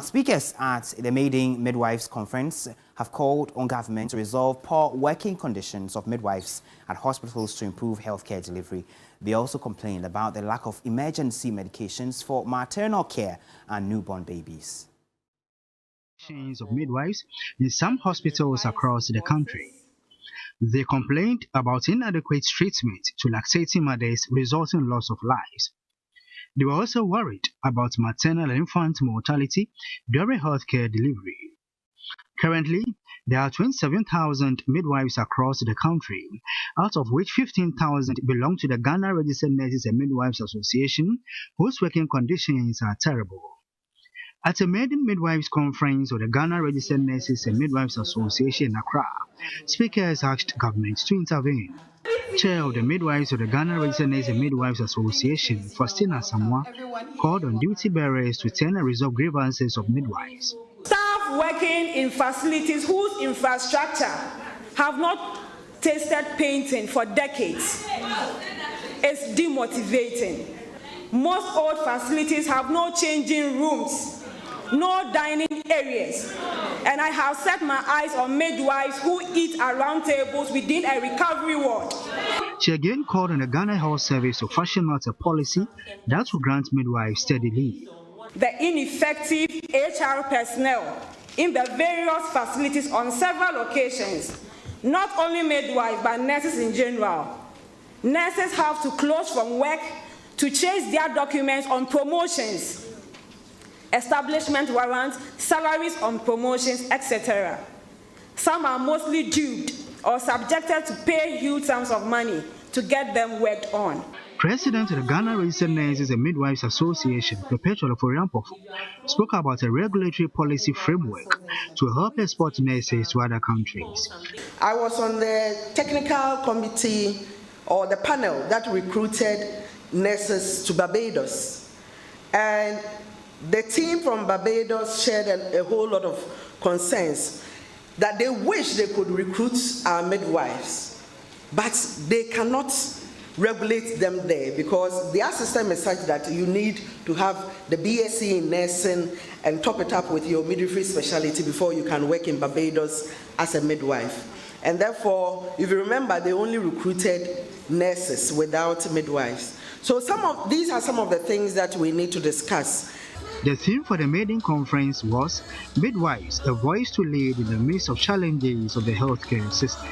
Speakers at the Maiden Midwives Conference have called on government to resolve poor working conditions of midwives at hospitals to improve healthcare delivery. They also complained about the lack of emergency medications for maternal care and newborn babies. Of midwives in some hospitals across the country. They complained about inadequate treatment to lactating mothers, resulting in loss of lives. They were also worried about maternal and infant mortality during healthcare delivery. Currently, there are 27,000 midwives across the country, out of which 15,000 belong to the Ghana Registered Nurses and Midwives Association, whose working conditions are terrible. At a Maiden Midwives Conference of the Ghana Registered Nurses and Midwives Association in Accra, speakers asked government to intervene. Chair of the Midwives of the Ghana Registered Nurses and Midwives Association, Faustina Samoa, called on duty bearers to tend and resolve grievances of midwives. Staff working in facilities whose infrastructure have not tasted painting for decades is demotivating. Most old facilities have no changing rooms, no dining areas, and I have set my eyes on midwives who eat around tables within a recovery ward. She again called on the Ghana Health Service to fashion out a policy that will grant midwives steady leave. The ineffective HR personnel in the various facilities on several occasions, not only midwives but nurses in general. Nurses have to close from work to chase their documents on promotions, establishment warrants, salaries on promotions, etc. Some are mostly duped or subjected to pay huge sums of money to get them worked on. President of the Ghana Registered Nurses and Midwives Association, Perpetual Oforiampofo, spoke about a regulatory policy framework to help export nurses to other countries. I was on the technical committee or the panel that recruited nurses to Barbados, and the team from Barbados shared a whole lot of concerns that they wish they could recruit our midwives, but they cannot regulate them there because their system is such that you need to have the BSc in nursing and top it up with your midwifery specialty before you can work in Barbados as a midwife. And therefore, if you remember, they only recruited nurses without midwives. So these are some of the things that we need to discuss. The theme for the Maiden Conference was Midwives, a voice to lead in the midst of challenges of the healthcare system.